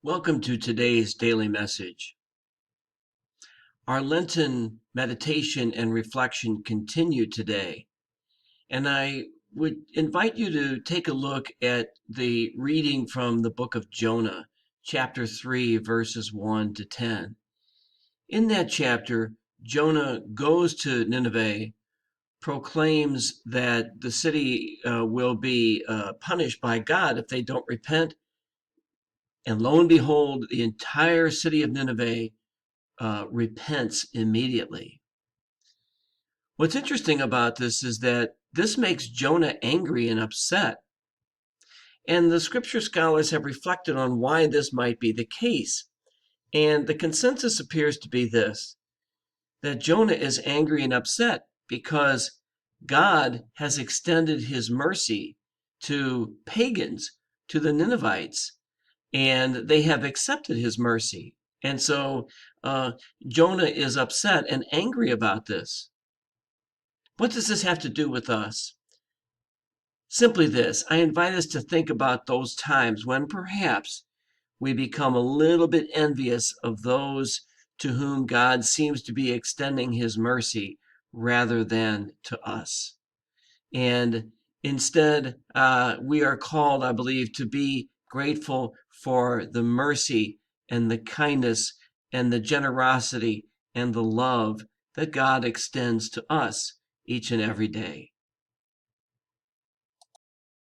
Welcome to today's daily message. Our Lenten meditation and reflection continue today, and I would invite you to take a look at the reading from the book of Jonah, chapter 3, verses 1 to 10. In that chapter, Jonah goes to Nineveh, proclaims that the city will be punished by God if they don't repent, and lo and behold, the entire city of Nineveh repents immediately. What's interesting about this is that this makes Jonah angry and upset. And the scripture scholars have reflected on why this might be the case. And the consensus appears to be this, that Jonah is angry and upset because God has extended his mercy to pagans, to the Ninevites, and they have accepted his mercy. And so Jonah is upset and angry about this. What does this have to do with us? Simply this: I invite us to think about those times when perhaps we become a little bit envious of those to whom God seems to be extending his mercy rather than to us. And instead, we are called, I believe, to be grateful for the mercy and the kindness and the generosity and the love that God extends to us each and every day.